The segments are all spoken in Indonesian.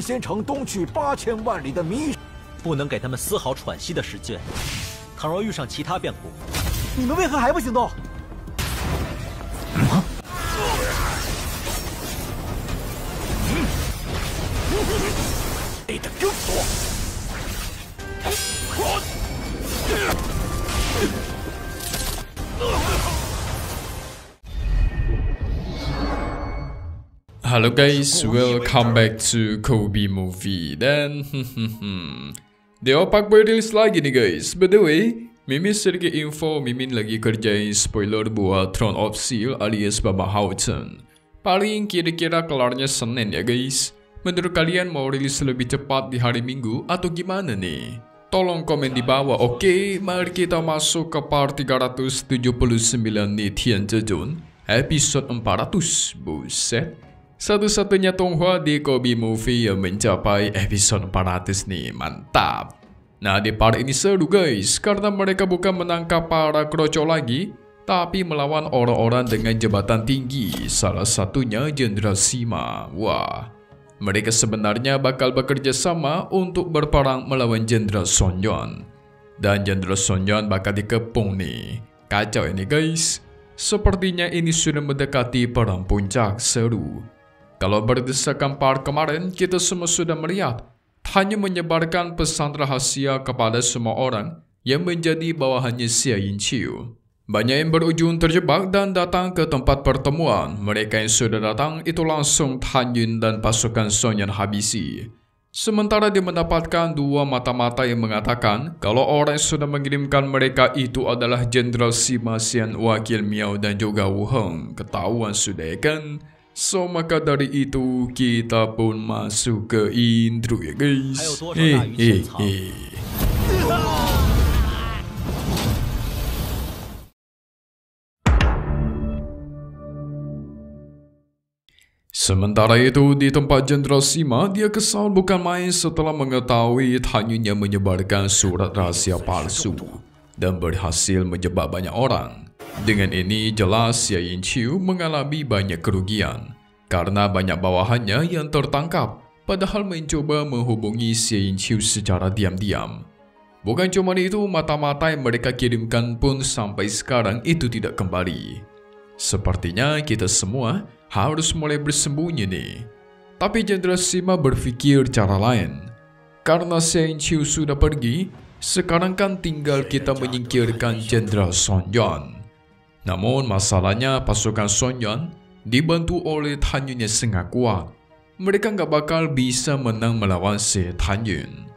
先城东去8000万里的迷，不能给他们丝毫喘息的时间。倘若遇上其他变故，你们为何还不行动？累得更多。 Halo guys, welcome back to Kobe Movie. Dan The Opak Boy rilis lagi nih guys. By the way, Mimin sedikit info, Mimin lagi kerjain spoiler buat Throne of Steel alias Baba Houghton. Paling kira-kira kelarnya Senin ya guys. Menurut kalian mau rilis lebih cepat di hari Minggu atau gimana nih? Tolong komen di bawah. Oke, mari kita masuk ke part 379 nih Tian Zhezhun episode 400. Buset, satu-satunya Tonghua di Kobe Movie yang mencapai episode 400 nih, mantap. Nah, di part ini seru guys, karena mereka bukan menangkap para kroco lagi, tapi melawan orang-orang dengan jabatan tinggi, salah satunya Jenderal Sima. Wah, mereka sebenarnya bakal bekerja sama untuk berperang melawan Jenderal Sonyeon. Dan Jenderal Sonyeon bakal dikepung nih. Kacau ini guys. Sepertinya ini sudah mendekati perang puncak, seru. Kalau berdasarkan part kemarin, kita semua sudah melihat hanya menyebarkan pesan rahasia kepada semua orang yang menjadi bawahannya Xia Yinqiu. Banyak yang berujung terjebak dan datang ke tempat pertemuan. Mereka yang sudah datang itu langsung Han Yun dan pasukan Sonyeon habisi. Sementara dia mendapatkan dua mata-mata yang mengatakan kalau orang yang sudah mengirimkan mereka itu adalah Jenderal Sima Xian, Wakil Miao dan juga Wu Heng. Ketahuan sudah kan? So maka dari itu kita pun masuk ke intro ya guys. Sementara itu di tempat Jenderal Sima, dia kesal bukan main setelah mengetahui Han Yun yang menyebarkan surat rahasia palsu dan berhasil menjebak banyak orang. Dengan ini jelas Xia Yinqiu mengalami banyak kerugian karena banyak bawahannya yang tertangkap padahal mencoba menghubungi Xia Yinqiu secara diam-diam. Bukan cuma itu, mata-mata yang mereka kirimkan pun sampai sekarang itu tidak kembali. Sepertinya kita semua harus mulai bersembunyi nih. Tapi Jenderal Sima berpikir cara lain. Karena Xia Yinqiu sudah pergi, sekarang kan tinggal kita menyingkirkan Jenderal Sonyeon. Namun masalahnya pasukan Sonyeon dibantu oleh Han Yun yang sangat kuat. Mereka nggak bakal bisa menang melawan si Han Yun.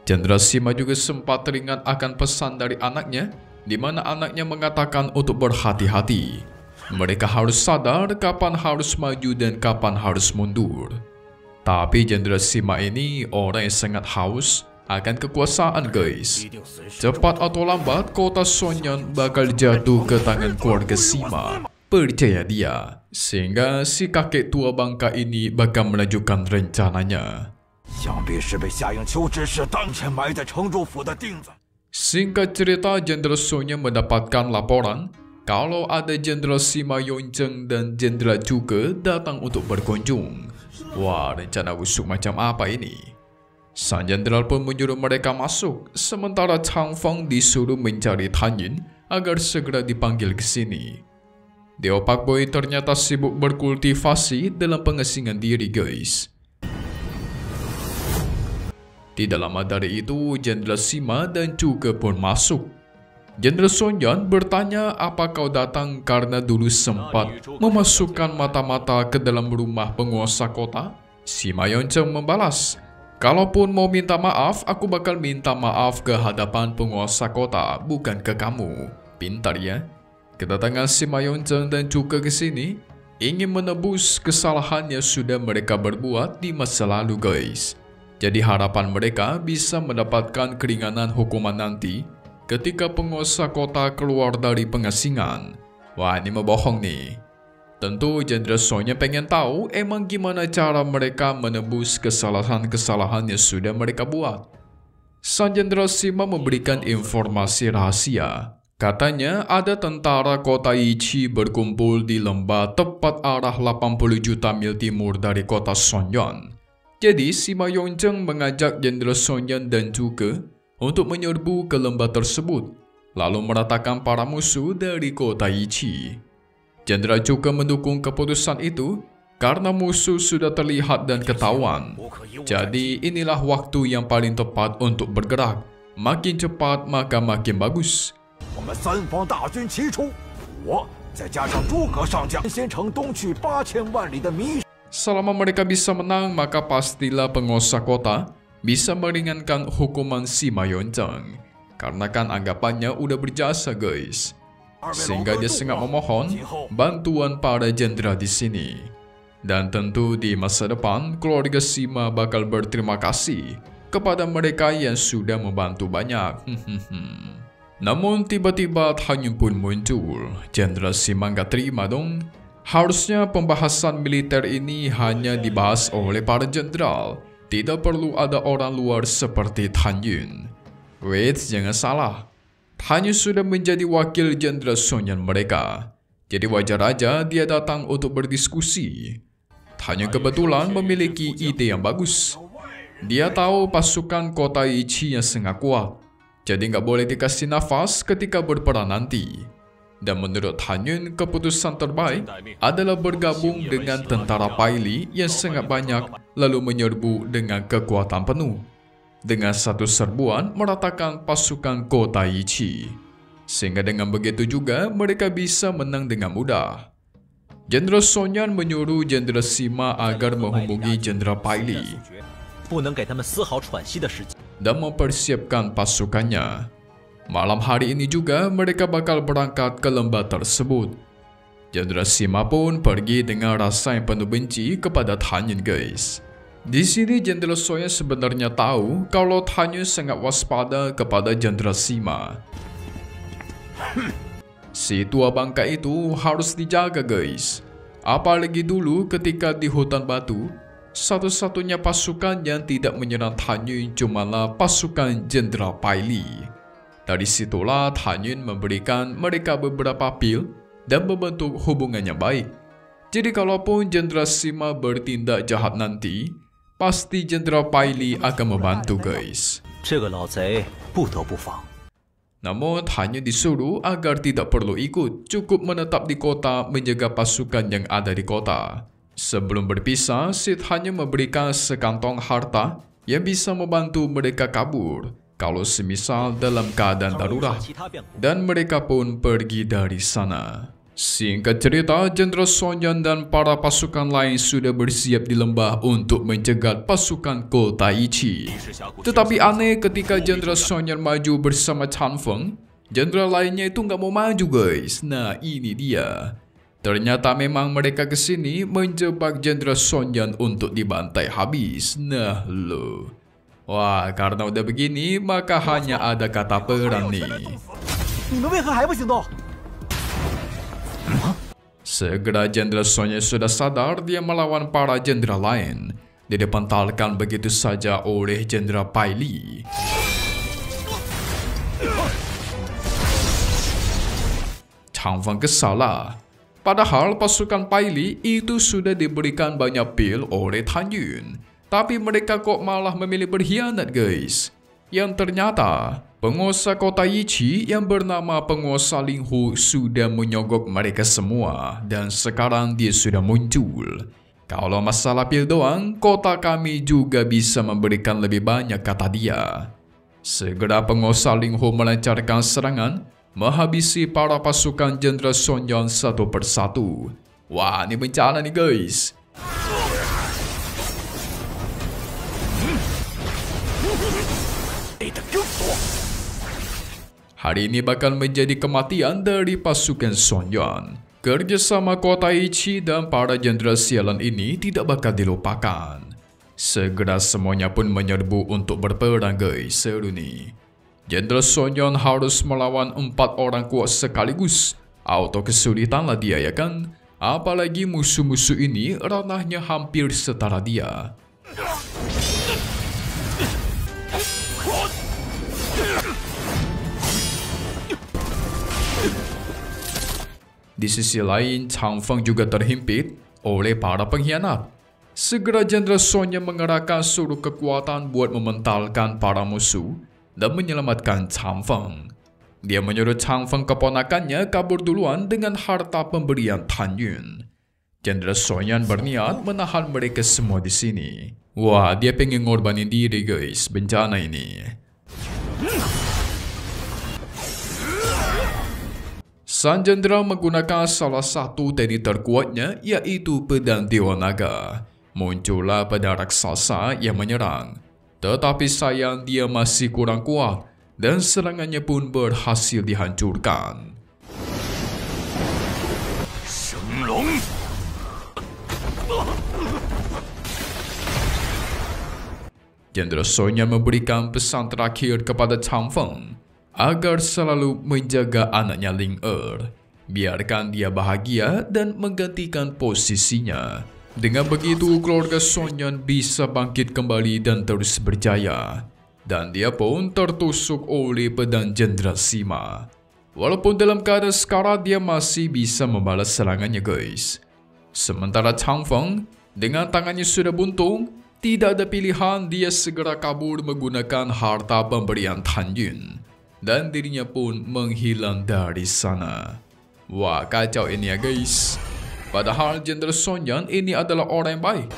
Jenderal Sima juga sempat teringat akan pesan dari anaknya, di mana anaknya mengatakan untuk berhati-hati. Mereka harus sadar kapan harus maju dan kapan harus mundur. Tapi Jenderal Sima ini orang yang sangat haus akan kekuasaan guys. Cepat atau lambat kota Sonyeon bakal jatuh ke tangan keluarga Sima. Percaya dia. Sehingga si kakek tua bangka ini bakal melanjutkan rencananya. Singkat cerita, Jenderal Sonyeon mendapatkan laporan kalau ada Jenderal Sima Yoncheng dan Jenderal juga datang untuk berkunjung. Wah, rencana busuk macam apa ini? Sang Jenderal pun menyuruh mereka masuk, sementara Chang Feng disuruh mencari Han Yun agar segera dipanggil ke sini. The Opak Boy ternyata sibuk berkultivasi dalam pengasingan diri guys. Tidak lama dari itu, Jenderal Sima dan juga pun masuk. Jenderal Sonyeon bertanya apa kau datang karena dulu sempat memasukkan mata-mata ke dalam rumah penguasa kota. Sima Yoncheng membalas, kalaupun mau minta maaf, aku bakal minta maaf ke hadapan penguasa kota, bukan ke kamu. Pintar ya. Kedatangan Sima Yoncheng dan juga ke sini ingin menebus kesalahan yang sudah mereka berbuat di masa lalu guys. Jadi harapan mereka bisa mendapatkan keringanan hukuman nanti ketika penguasa kota keluar dari pengasingan. Wah, ini mau bohong nih. Tentu Jenderal Sonyeon pengen tahu emang gimana cara mereka menebus kesalahan-kesalahan yang sudah mereka buat. Sang Jenderal Sima memberikan informasi rahasia. Katanya ada tentara kota Ichi berkumpul di lembah tepat arah 80 juta mil timur dari kota Sonyeon. Jadi Sima Yongjang mengajak Jenderal Sun Yan dan juga untuk menyerbu ke lembah tersebut, lalu meratakan para musuh dari kota Yiqi. Jenderal juga mendukung keputusan itu karena musuh sudah terlihat dan ketahuan. Jadi inilah waktu yang paling tepat untuk bergerak. Makin cepat maka makin bagus. 我们三方大军齐出，我再加上诸葛上将，先城东去8000万里的迷。 Selama mereka bisa menang, maka pastilah penguasa kota bisa meringankan hukuman Sima Yongjang. Karena kan anggapannya udah berjasa guys. Sehingga dia sangat memohon bantuan para jenderal di sini. Dan tentu di masa depan, keluarga Sima bakal berterima kasih kepada mereka yang sudah membantu banyak. Namun tiba-tiba Tan Yun pun muncul. Jenderal Sima nggak terima dong. Harusnya pembahasan militer ini hanya dibahas oleh para jenderal. Tidak perlu ada orang luar seperti Tan Yun. Wait, jangan salah. Tan Yun sudah menjadi wakil jenderal Sun Yan mereka. Jadi wajar aja dia datang untuk berdiskusi. Tan Yun kebetulan memiliki ide yang bagus. Dia tahu pasukan kota Yiqi yang sangat kuat. Jadi nggak boleh dikasih nafas ketika berperang nanti. Dan menurut Tan Yun, keputusan terbaik adalah bergabung dengan tentara Paili yang sangat banyak lalu menyerbu dengan kekuatan penuh. Dengan satu serbuan meratakan pasukan kota Yiqi. Sehingga dengan begitu juga mereka bisa menang dengan mudah. Jenderal Sun Yan menyuruh Jenderal Sima agar menghubungi Jenderal Paili dan mempersiapkan pasukannya. Malam hari ini juga mereka bakal berangkat ke lembah tersebut. Jenderal Sima pun pergi dengan rasa yang penuh benci kepada Tan Yun guys. Di sini Jenderal Sun Yan sebenarnya tahu kalau Tan Yun sangat waspada kepada Jenderal Sima. Si tua bangka itu harus dijaga guys. Apalagi dulu ketika di hutan batu, satu-satunya pasukan yang tidak menyerang Tan Yun cumalah pasukan Jenderal Paili. Dari situlah Tan Yun memberikan mereka beberapa pil dan membentuk hubungan yang baik. Jadi kalaupun Jenderal Sima bertindak jahat nanti, pasti Jenderal Paili akan membantu guys. Namun Tan Yun disuruh agar tidak perlu ikut, cukup menetap di kota menjaga pasukan yang ada di kota. Sebelum berpisah, si Tan Yun memberikan sekantong harta yang bisa membantu mereka kabur kalau semisal dalam keadaan darurat, dan mereka pun pergi dari sana. Singkat cerita, Jenderal Sun Yan dan para pasukan lain sudah bersiap di lembah untuk mencegat pasukan kota Yiqi. Tetapi aneh ketika Jenderal Sun Yan maju bersama Chan Feng, jenderal lainnya itu nggak mau maju guys. Nah ini dia. Ternyata memang mereka kesini menjebak Jenderal Sun Yan untuk dibantai habis. Nah lo. Wah, karena udah begini, maka hanya ada kata perang nih. Segera Jenderal Sun Yan sudah sadar dia melawan para jenderal lain. Dia dipentalkan begitu saja oleh Jenderal Paili. Chan Feng kesal lah. Padahal pasukan Paili itu sudah diberikan banyak pil oleh Tan Yun. Tapi mereka kok malah memilih berkhianat guys. Yang ternyata penguasa kota Yiqi yang bernama penguasa Ling Hu sudah menyogok mereka semua. Dan sekarang dia sudah muncul. Kalau masalah pil doang, kota kami juga bisa memberikan lebih banyak, kata dia. Segera penguasa Ling Hu melancarkan serangan, menghabisi para pasukan Jenderal Sun Yan satu persatu. Wah, ini bencana nih guys. Hari ini bakal menjadi kematian dari pasukan Sun Yan. Kerjasama kota Yiqi dan para jenderal sialan ini tidak bakal dilupakan. Segera semuanya pun menyerbu untuk berperang guys. Seru nih. Jenderal Sun Yan harus melawan 4 orang kuat sekaligus. Auto kesulitan lah dia ya kan. Apalagi musuh-musuh ini ranahnya hampir setara dia. Di sisi lain, Chan Feng juga terhimpit oleh para pengkhianat. segera Jenderal Sonya mengerahkan seluruh kekuatan buat mementalkan para musuh dan menyelamatkan Chang Feng. Dia menyuruh Chang Feng keponakannya kabur duluan dengan harta pemberian Tan Yun. Jenderal Sonya berniat menahan mereka semua di sini. Wah, dia pengen ngorbanin diri guys, bencana ini. Sang Jenderal menggunakan salah satu teknik terkuatnya, yaitu pedang Dewa Naga. Muncullah pedang raksasa yang menyerang. Tetapi sayang dia masih kurang kuat dan serangannya pun berhasil dihancurkan. Shenglong. Jenderal Sonya memberikan pesan terakhir kepada Chang Feng agar selalu menjaga anaknya Ling Er. Biarkan dia bahagia dan menggantikan posisinya. Dengan begitu, keluarga Sonyan bisa bangkit kembali dan terus berjaya. Dan dia pun tertusuk oleh pedang Jenderal Sima. Walaupun dalam keadaan sekarat, dia masih bisa membalas serangannya guys. Sementara Chang Feng dengan tangannya sudah buntung, tidak ada pilihan, dia segera kabur menggunakan harta pemberian Tan Yun. Dan dirinya pun menghilang dari sana. Wah, kacau ini ya guys. Padahal Jenderal Sonyan ini adalah orang yang baik.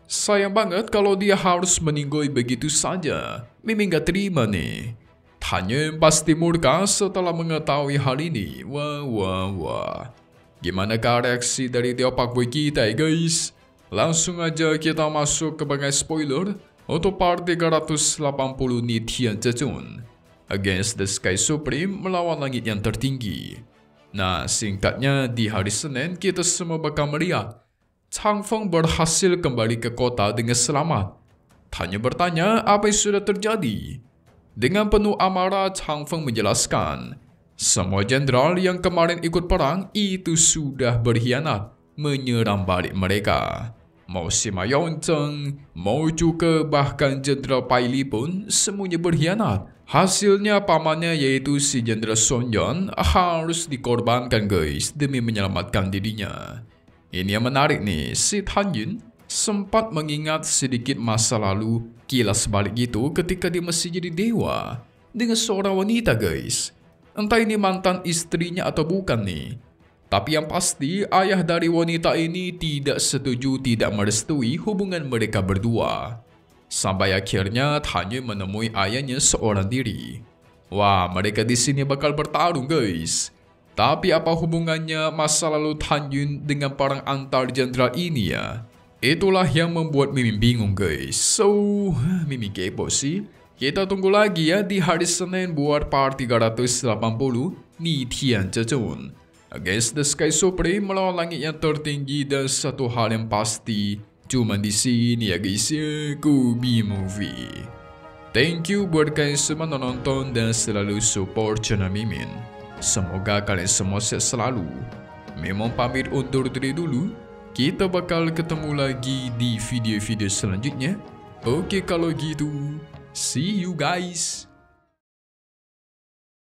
Sayang banget kalau dia harus meninggoy begitu saja. Mimin gak terima nih. Tan Yun pasti murka setelah mengetahui hal ini. Wah. Gimanakah reaksi dari Tio Pak Boy kita ya guys? Langsung aja kita masuk ke bagian spoiler untuk part 380 Nitian Zhezun Against the Sky Supreme melawan langit yang tertinggi. Nah, singkatnya di hari Senin kita semua bakal melihat Chang Feng berhasil kembali ke kota dengan selamat. Tan Yun bertanya apa yang sudah terjadi. Dengan penuh amarah, Chang Feng menjelaskan, semua jenderal yang kemarin ikut perang itu sudah berkhianat, menyerang balik mereka. Mau Sima Yongzheng, mau juga bahkan Jenderal Pai Li pun semuanya berkhianat. Hasilnya pamannya yaitu si Jenderal Sonyan harus dikorbankan guys demi menyelamatkan dirinya. Ini yang menarik nih, si Tan Yun sempat mengingat sedikit masa lalu kilas balik gitu ketika dia masih jadi dewa dengan seorang wanita guys. Entah ini mantan istrinya atau bukan nih. Tapi yang pasti ayah dari wanita ini tidak setuju, tidak merestui hubungan mereka berdua. Sampai akhirnya Tan Yun menemui ayahnya seorang diri. Wah, mereka di sini bakal bertarung guys. Tapi apa hubungannya masa lalu Tan Yun dengan perang antar jenderal ini ya? Itulah yang membuat Mimin bingung guys. So, Mimin kepo sih. Kita tunggu lagi ya di hari Senin buat part 380 Nitian Zhezun Against the Sky Supreme melawan langit yang tertinggi. Dan satu hal yang pasti, cuma di sini ya guys ya, Kobe Movie. Thank you buat kalian semua nonton dan selalu support channel Mimin. Semoga kalian semua sehat selalu. Memang pamit undur diri dulu. Kita bakal ketemu lagi di video-video selanjutnya. Oke kalau gitu, see you guys.